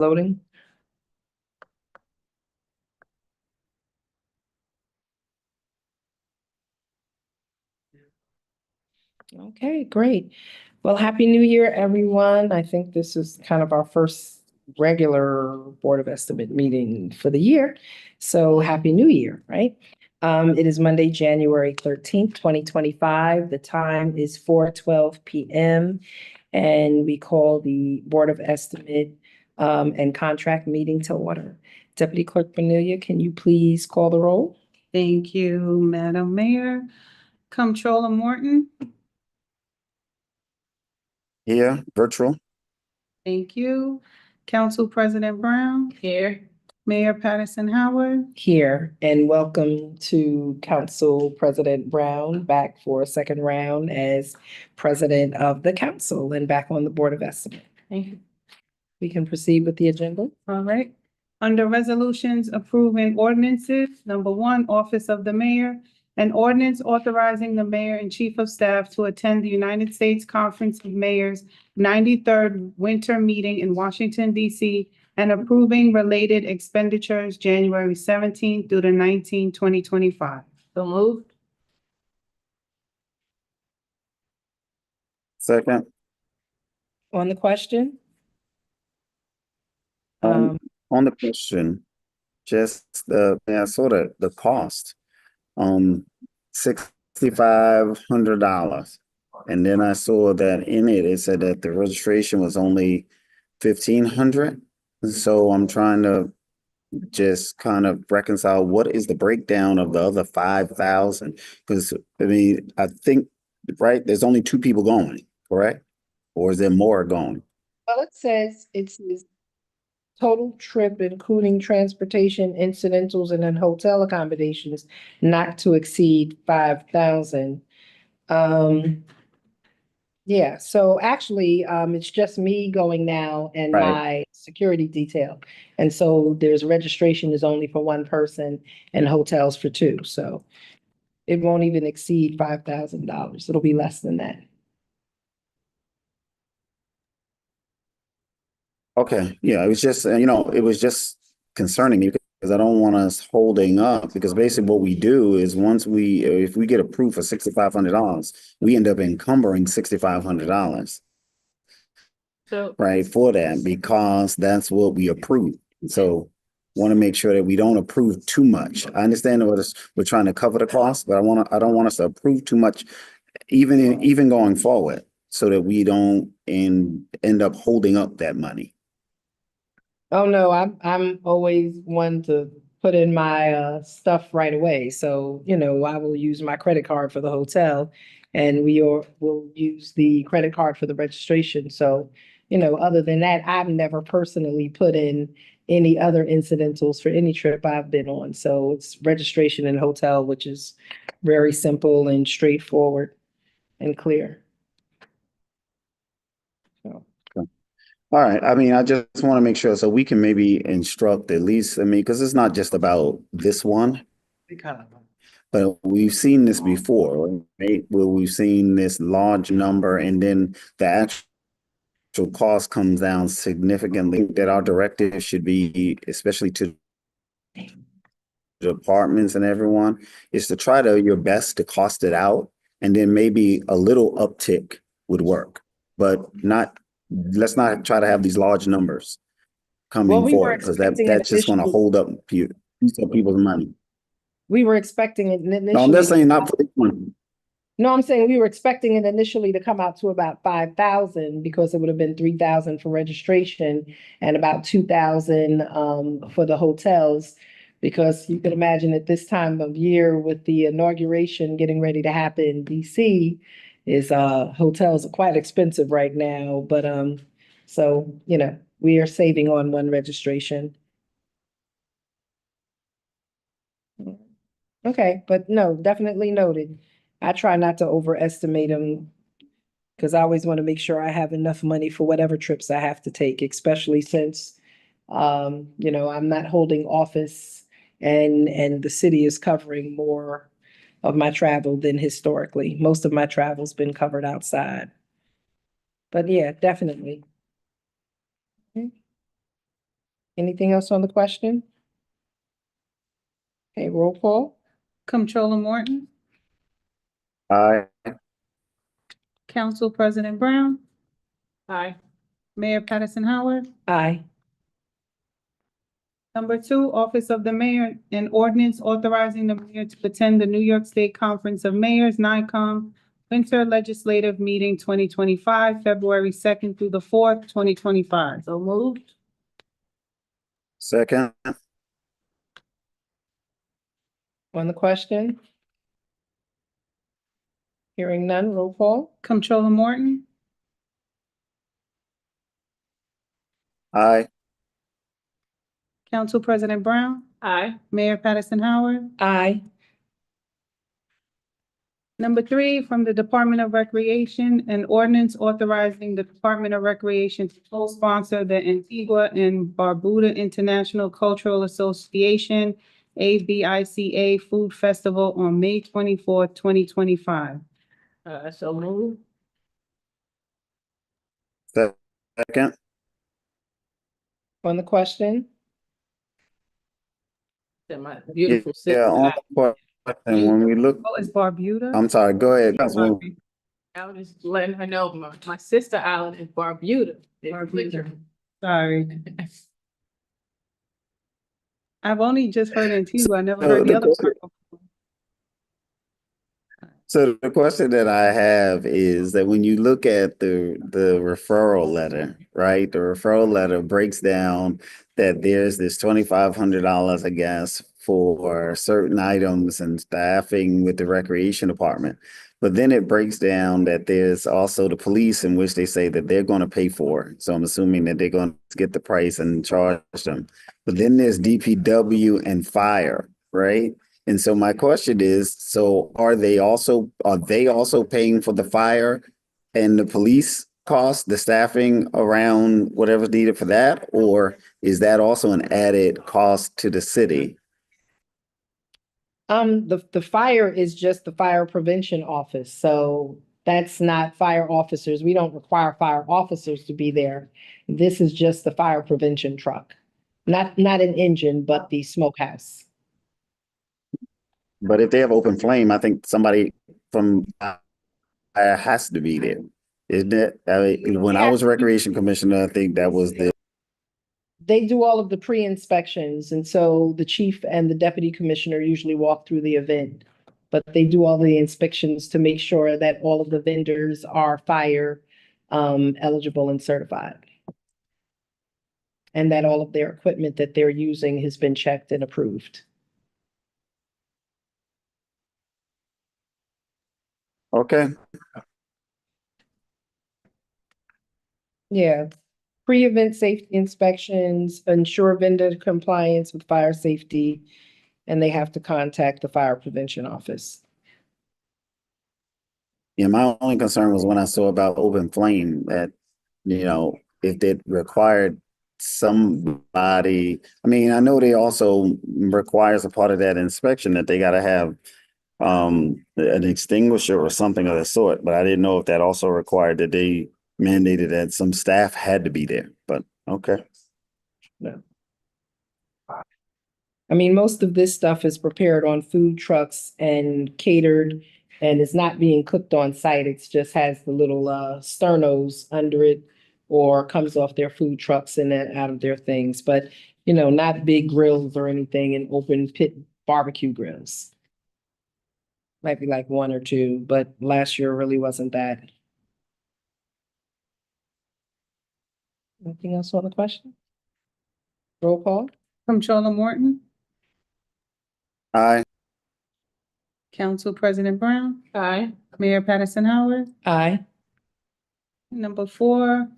Loading. Okay, great. Well, Happy New Year, everyone. I think this is kind of our first regular Board of Estimate meeting for the year. So Happy New Year, right? It is Monday, January 13th, 2025. The time is 4:12 p.m. And we call the Board of Estimate and Contract meeting to order. Deputy Clerk Cornelia, can you please call the roll? Thank you, Madam Mayor. Comptroller Morton, Here, virtual. thank you. Council President Brown, Here. Mayor Patterson Howard, Here, and welcome to Council President Brown back for a second round as President of the Council and back on the Board of Estimate. thank you. We can proceed with the agenda. All right. Under resolutions approving ordinances, number one, Office of the Mayor. An ordinance authorizing the mayor and chief of staff to attend the United States Conference of Mayors 93rd Winter Meeting in Washington, D.C., and approving related expenditures January 17th through the 19th, 2025. So moved. Second. On the question? On the question, just I saw the cost, $6,500. And then I saw that in it said that the registration was only 1,500. So I'm trying to just kind of reconcile what is the breakdown of the other 5,000? Because I mean, I think, right, there's only two people going, correct? Or is there more going? Well, it says it's total trip, including transportation, incidentals, and then hotel accommodations, not to exceed 5,000. Yeah, so actually, it's just me going now and Right. my security detail. And so there's registration is only for one person and hotels for two, so it won't even exceed $5,000. It'll be less than that. Okay, yeah, it was just, it was just concerning me because I don't want us holding up, because basically what we do is if we get approved for $6,500, we end up encumbering $6,500, So, right, for that, because that's what we approve. So want to make sure that we don't approve too much. I understand that we're trying to cover the cost, but I don't want us to approve too much, even going forward, so that we don't end up holding up that money. oh no, I'm always one to put in my stuff right away. So, I will use my credit card for the hotel and will use the credit card for the registration. So, other than that, I've never personally put in any other incidentals for any trip I've been on. So it's registration and hotel, which is very simple and straightforward and clear. So. All right. I mean, I just want to make sure so we can maybe instruct at least, because it's not just about this one, but we've seen this before, right? Where we've seen this large number and then the actual cost comes down significantly. That our directive should be, especially to departments and everyone, is to try your best to cost it out, and then maybe a little uptick would work, but let's not try to have these large numbers coming forward, because that's just going to hold up people's money. We were expecting it initially. No, I'm just saying not for this one. No, I'm saying we were expecting it initially to come out to about 5,000 because it would have been 3,000 for registration and about 2,000 for the hotels. Because you can imagine at this time of year with the inauguration getting ready to happen in DC, hotels are quite expensive right now. But so we are saving on one registration. Okay, but no, definitely noted. I try not to overestimate them because I always want to make sure I have enough money for whatever trips I have to take, especially since I'm not holding office and the city is covering more of my travel than historically. Most of my travel's been covered outside. But yeah, definitely. Anything else on the question? Okay, roll call. Comptroller Morton, Aye. Council President Brown, Aye. Mayor Patterson Howard. Aye. Number two, Office of the Mayor, an ordinance authorizing the mayor to attend the New York State Conference of Mayors, NICOM, Winter Legislative Meeting 2025, February 2nd through the 4th, 2025. So moved. Second. On the question? Hearing none, roll call. Comptroller Morton, Aye. Council President Brown, Aye. Mayor Patterson Howard. Aye. Number three, from the Department of Recreation, an ordinance authorizing the Department of Recreation to co-sponsor the Antigua and Barbuda International Cultural Association, ABICA Food Festival on May 24th, 2025. So moved. Second. On the question? My beautiful Yeah, sister. on the question, when we look, Oh, it's Barbuda? I'm sorry, go ahead, Councilwoman. I was just letting her know my sister island is Barbuda. Barbuda. Sorry. I've only just heard Antigua. I never heard the other part. So the question that I have is that when you look at the referral letter, right? The referral letter breaks down that there's this $2,500, I guess, for certain items and staffing with the recreation department. But then it breaks down that there's also the police, in which they say that they're going to pay for. So I'm assuming that they're going to get the price and charge them. But then there's DPW and fire, right? And so my question is, so are they also paying for the fire and the police cost, the staffing around whatever's needed for that? Or is that also an added cost to the city? The fire is just the fire prevention office, so that's not fire officers. We don't require fire officers to be there. This is just the fire prevention truck. Not an engine, but the smokehouse. But if they have open flame, I think somebody from has to be there. Isn't it? I mean, when I was recreation commissioner, I think that was the They do all of the pre-inspections, and so the chief and the deputy commissioner usually walk through the event. But they do all the inspections to make sure that all of the vendors are fire eligible and certified. And that all of their equipment that they're using has been checked and approved. okay. Yeah, pre-event safety inspections, ensure vendor compliance with fire safety, and they have to contact the fire prevention office. Yeah, my only concern was when I saw about open flame that, if it required somebody, I mean, I know they also requires a part of that inspection that they gotta have an extinguisher or something of the sort, but I didn't know if that also required that they mandated that some staff had to be there, but okay. I mean, most of this stuff is prepared on food trucks and catered, and it's not being cooked on site. It just has the little sternos under it, or comes off their food trucks and then out of their things. But, not big grills or anything, and open pit barbecue grills. Might be like one or two, but last year really wasn't that. Anything else on the question? Roll call? Comptroller Morton, Aye. Council President Brown, Aye. Mayor Patterson Howard. Aye. Number four,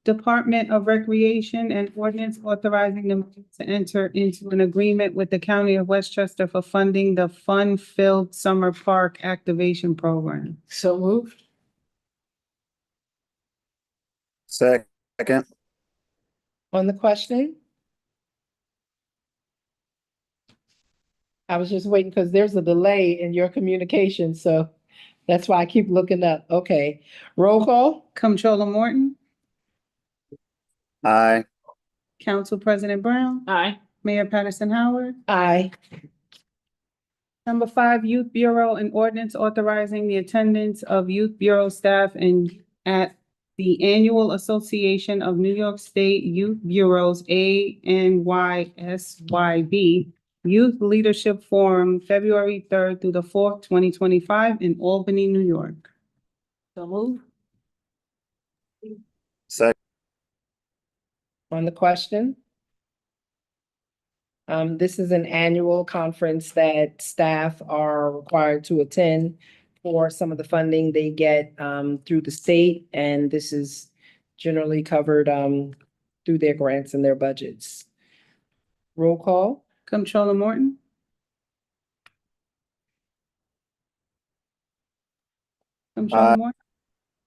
Department of Recreation and ordinance authorizing them to enter into an agreement with the County of Westchester for funding the Fun-Filled Summer Park Activation Program. So moved. Second. On the question? I was just waiting because there's a delay in your communication, so that's why I keep looking up. Okay, roll call? Comptroller Morton, Aye. Council President Brown, Aye. Mayor Patterson Howard. Aye. Number 5, Youth Bureau, an ordinance authorizing the attendance of Youth Bureau staff and at the Annual Association of New York State Youth Bureaus, ANYSYB, Youth Leadership Forum, February 3rd through the 4th, 2025 in Albany, New York. So moved. Second. On the question? This is an annual conference that staff are required to attend for some of the funding they get through the state, and this is generally covered through their grants and their budgets. Roll call? Comptroller Morton? Comptroller Morton?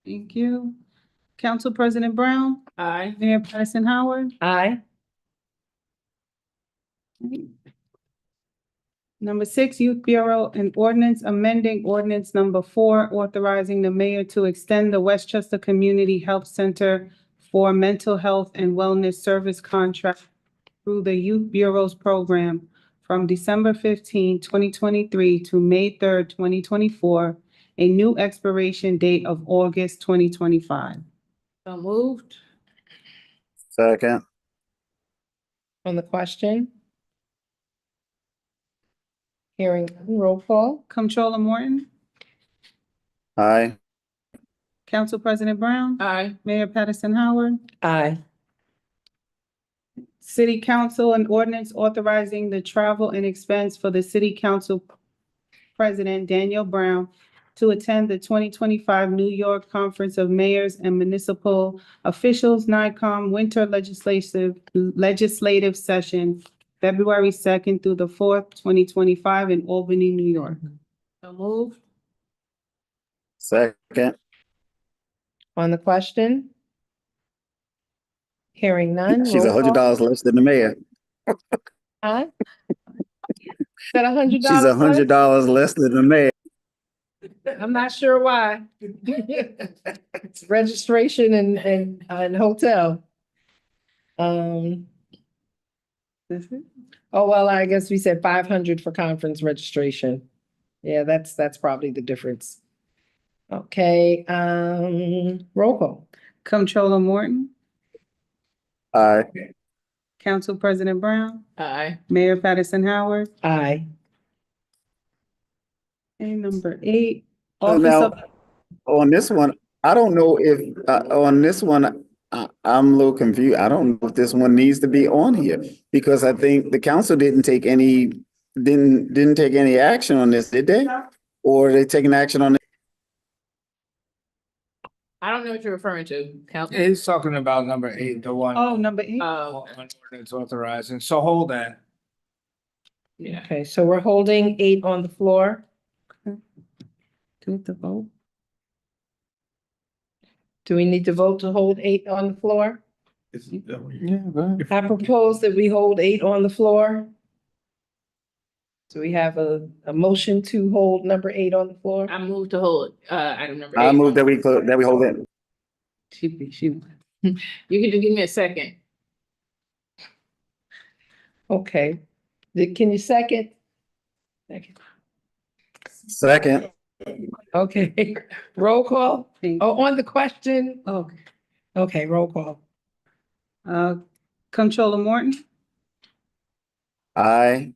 Thank you. Council President Brown, Aye. Mayor Patterson Howard. Aye. Number 6, Youth Bureau, an ordinance amending ordinance number 4, authorizing the mayor to extend the Westchester Community Health Center for mental health and wellness service contract through the Youth Bureau's program from December 15, 2023 to May 3rd, 2024, a new expiration date of August 2025. So moved. Second. On the question? Hearing none, roll call? Comptroller Morton, Aye. Council President Brown, Aye. Mayor Patterson Howard. Aye. City Council, an ordinance authorizing the travel and expense for the City Council President Daniel Brown to attend the 2025 New York Conference of Mayors and Municipal Officials, NICOM Winter Legislative Session, February 2nd through the 4th, 2025 in Albany, New York. So moved. Second. On the question? Hearing none. She's roll call? $100 less than the mayor. Huh? Is that $100? She's $100 less than the mayor. I'm not sure why. It's registration and hotel. Oh, well, I guess we said 500 for conference registration. Yeah, that's probably the difference. Okay, roll call. Comptroller Morton, Aye. Council President Brown, Aye. Mayor Patterson Howard. Aye. And number 8, So Office now, of, on this one, I don't know if, on this one, I'm a little confused. I don't know if this one needs to be on here. Because I think the council didn't take any action on this, did they? Or are they taking action on it? I don't know what you're referring to, Council. He's talking about number 8, the one. oh, number 8. On ordinance authorizing, so hold that. Yeah. Okay, so we're holding 8 on the floor. Do we have to vote? Do we need to vote to hold 8 on the floor? Yeah, go ahead. I propose that we hold 8 on the floor. Do we have a motion to hold number 8 on the floor? I moved to hold, item number 8. I move that we hold it. She. You can just give me a second. Okay. Can you second? Second. Second. Okay, roll call. Oh, on the question? Okay. Okay, roll call. Comptroller Morton, Aye.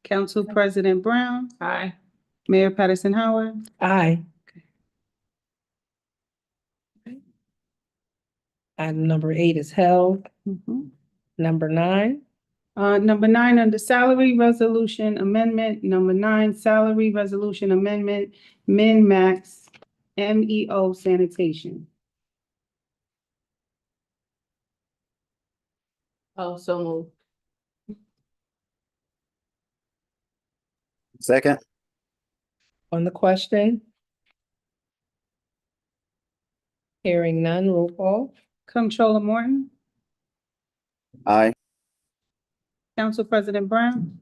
Council President Brown, Aye. Mayor Patterson Howard. Aye. Item number 8 is held. Number 9. Number 9, under Salary Resolution Amendment, number 9, Salary Resolution Amendment, Min Max, MEO Sanitation. Oh, so moved. Second. On the question? Hearing none, roll call. Comptroller Morton, Aye. Council President Brown,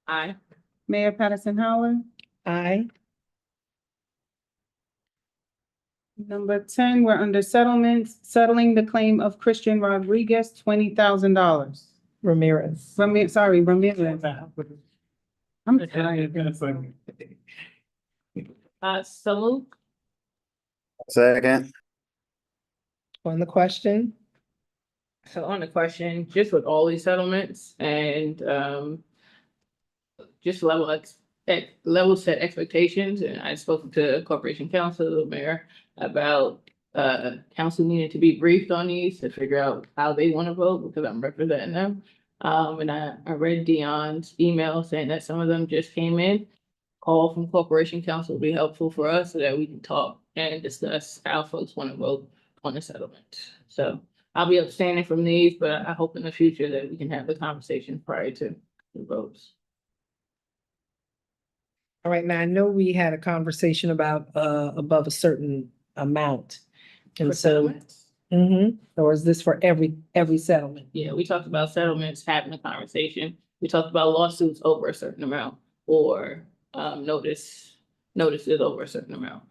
Aye. Mayor Patterson Howard. Aye. Number 10, we're under settlements, settling the claim of Christian Rodriguez, $20,000. Ramirez. Ramirez. I'm tired. So moved. Second, On the question? So on the question, just with all these settlements and, just level set expectations, and I spoke to Corporation Counsel, the mayor, about, council needing to be briefed on these to figure out how they want to vote, because I'm representing them. And I read Dion's email saying that some of them just came in. Call from Corporation Counsel would be helpful for us so that we can talk and discuss how folks want to vote on the settlement. So I'll be abstaining from these, but I hope in the future that we can have the conversation prior to the votes. All right, now I know we had a conversation about above a certain amount. And For so, settlements. or is this for every settlement? Yeah, we talked about settlements, having a conversation. We talked about lawsuits over a certain amount or notices over a certain amount.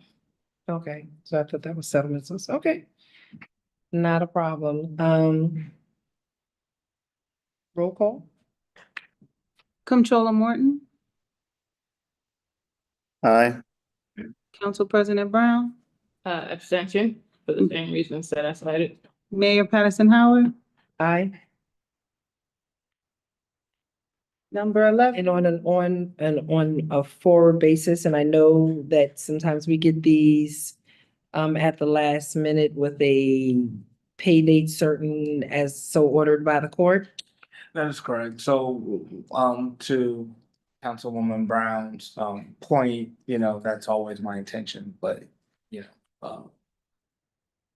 Okay, so I thought that was settlements. Okay. Not a problem. Roll call? Comptroller Morton, aye. Council President Brown, Abstention for the same reasons that I cited. Mayor Patterson Howard, Aye. number 11. And on a forward basis, and I know that sometimes we get these at the last minute with a pay date certain as so ordered by the court. That is correct. So, to Councilwoman Brown's, point, that's always my intention, but,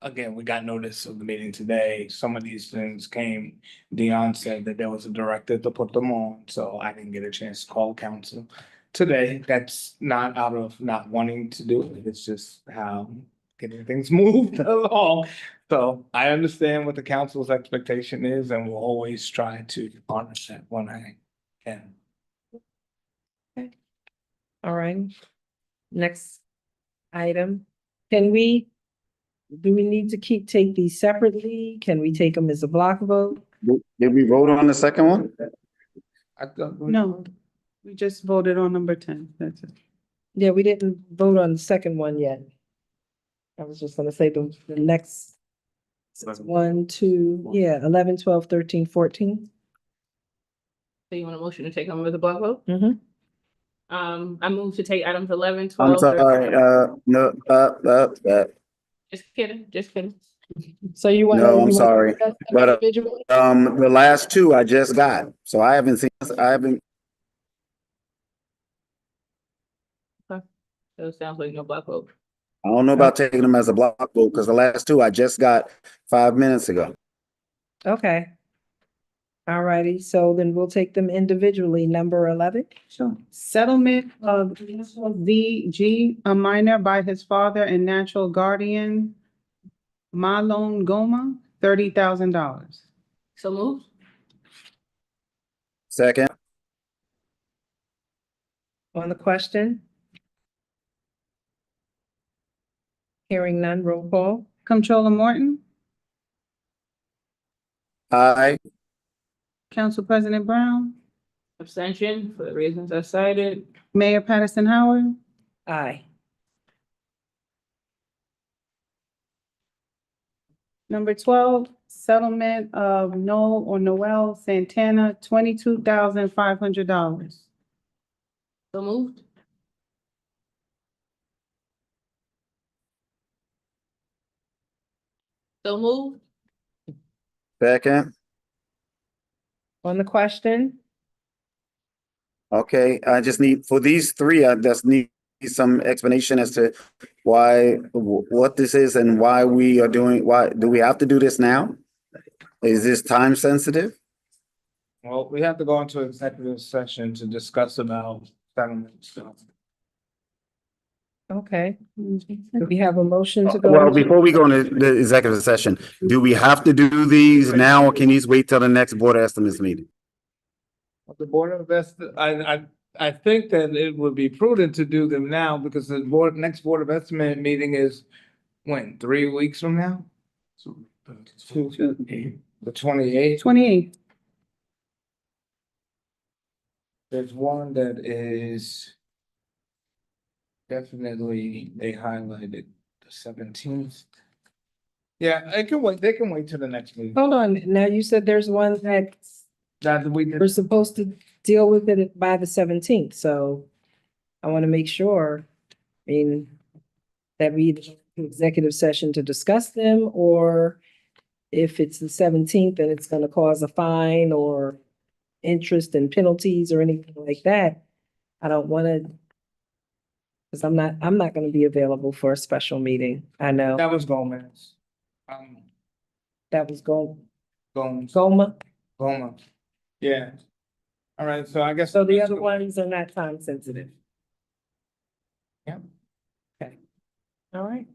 again, we got notice of the meeting today. Some of these things came, Dion said that there was a directive to put them on, so I didn't get a chance to call council today. That's not out of not wanting to do it. It's just how getting things moved along. So I understand what the council's expectation is, and we'll always try to honor that when I can. All right. Next item. Do we need to take these separately? Can we take them as a block vote? Did we vote on the second one? No, we just voted on number 10. That's it. Yeah, we didn't vote on the second one yet. I was just gonna say the next 1, 2, 11, 12, 13, 14. So you want a motion to take them with a block vote? Mm-hmm. I move to take items 11, 12. I'm sorry, 13. no, Just kidding. So you want? No, I'm sorry, but, individually? the last two I just got, so I haven't. So it sounds like no block vote. I don't know about taking them as a block vote, because the last two I just got 5 minutes ago. Okay. All righty, so then we'll take them individually. Number 11. Sure. Settlement of VG, a minor by his father and natural guardian, Malone Goma, $30,000. So moved. Second, On the question? Hearing none, roll call. Comptroller Morton, aye. Council President Brown, Abstention for the reasons I cited. Mayor Patterson Howard, Aye. number 12, settlement of Noel or Noel Santana, $22,500. So moved. So moved. Second, On the question? okay, I just need, for these three, I just need some explanation as to why, what this is and why we are doing, why, do we have to do this now? Is this time sensitive? Well, we have to go into executive session to discuss about settlements. Okay. Do we have a motion to go? Well, into- before we go into the executive session, do we have to do these now, or can these wait till the next board of estimates meeting? The Board of I think that it would be prudent to do them now because the next Board of Estimate meeting is when, 3 weeks from now? So, the 28th, 28th. there's one that is definitely, they highlighted the 17th. Yeah, it can wait, they can wait till the next meeting. Hold on, now you said there's one that That we we're did, supposed to deal with it by the 17th, so I want to make sure, I mean, that we either go to executive session to discuss them, or if it's the 17th and it's going to cause a fine or interest and penalties or anything like that, I don't want to, because I'm not going to be available for a special meeting. I know that was Gomez. that was Gomez, Goma. Gomez. Yeah. All right, so I guess. So the other ones are not time sensitive. Yep. Okay. All right.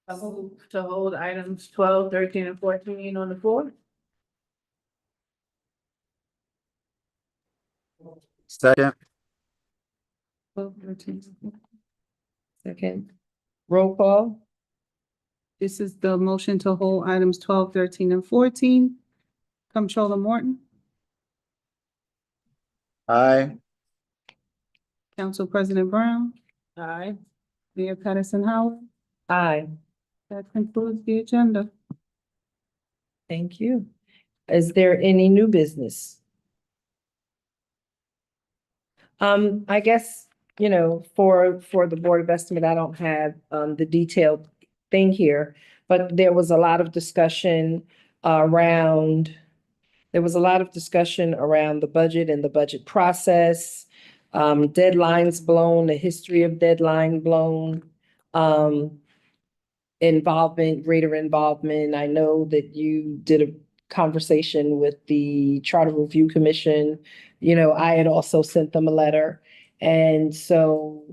To hold items 12, 13, and 14 on the floor. Second, 12, 13. Second. Roll call. This is the motion to hold items 12, 13, and 14. Comptroller Morton, aye. Council President Brown, Aye. Mayor Patterson Howard. Aye. That concludes the agenda. Thank you. Is there any new business? I guess, for the Board of Estimate, I don't have, the detailed thing here, but there was a lot of discussion around, the budget and the budget process, deadlines blown, the history of deadline blown, greater involvement. I know that you did a conversation with the Charter Review Commission. I had also sent them a letter. And so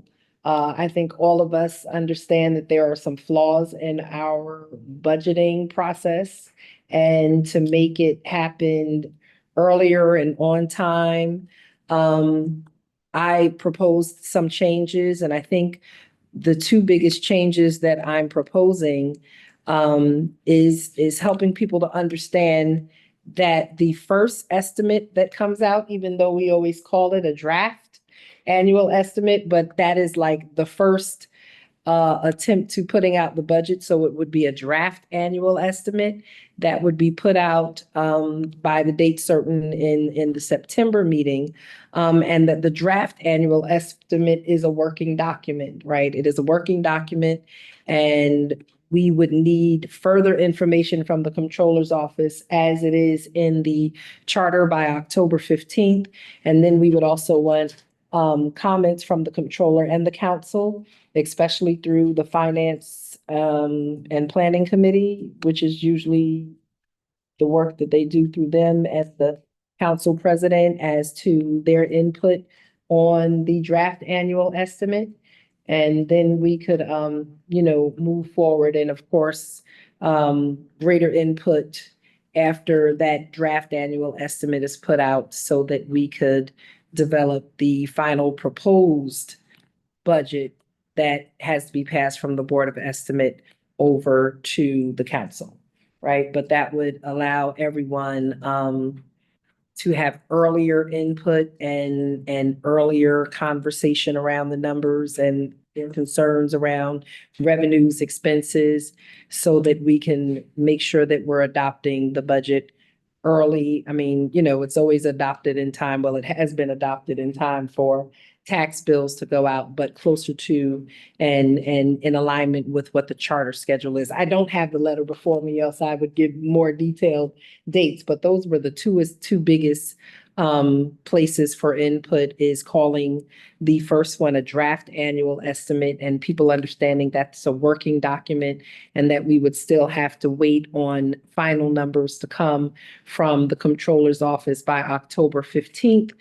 I think all of us understand that there are some flaws in our budgeting process. And to make it happen earlier and on time, I proposed some changes, and I think the two biggest changes that I'm proposing is helping people to understand that the first estimate that comes out, even though we always call it a draft annual estimate, but that is like the first attempt to putting out the budget. So it would be a draft annual estimate that would be put out by the date certain in the September meeting. And that the draft annual estimate is a working document, right? It is a working document, and we would need further information from the Comptroller's Office as it is in the charter by October 15th. And then we would also want comments from the Comptroller and the Council, especially through the Finance and Planning Committee, which is usually the work that they do through them as the council president, as to their input on the draft annual estimate. And then we could, move forward, and of course, greater input after that draft annual estimate is put out, so that we could develop the final proposed budget that has to be passed from the Board of Estimate over to the council, right? But that would allow everyone to have earlier input and earlier conversation around the numbers and their concerns around revenues, expenses, so that we can make sure that we're adopting the budget early. I mean, it's always adopted in time. Well, it has been adopted in time for tax bills to go out, but closer to and in alignment with what the charter schedule is. I don't have the letter before me, else I would give more detailed dates, but those were the two biggest places for input, is calling the first one a draft annual estimate, and people understanding that's a working document, and that we would still have to wait on final numbers to come from the Comptroller's Office by October 15th.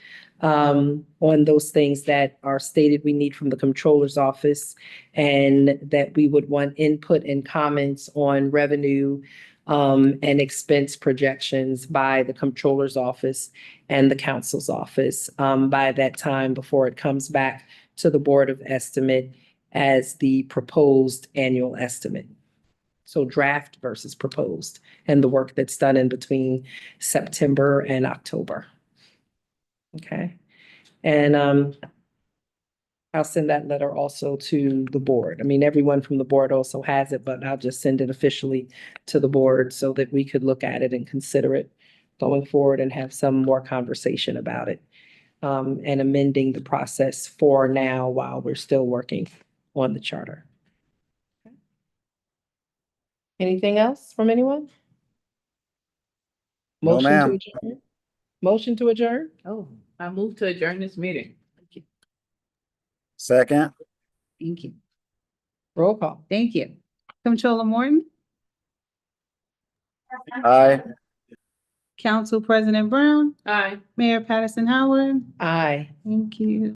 On those things that are stated we need from the Comptroller's Office, and that we would want input and comments on revenue and expense projections by the Comptroller's Office and the Council's Office by that time, before it comes back to the Board of Estimate. as the proposed annual estimate. So draft versus proposed, and the work that's done in between September and October. Okay, and I'll send that letter also to the board. I mean, everyone from the board also has it, but I'll just send it officially to the board so that we could look at it and consider it going forward and have some more conversation about it. And amending the process for now while we're still working on the charter. Anything else from anyone? No, Motion to ma'am. adjourn? Motion to adjourn? Oh, I move to adjourn this meeting. Second, Thank you. Roll call. Thank you. Comptroller Morton, aye. Council President Brown, Aye. Mayor Patterson Howard. Aye. Thank you.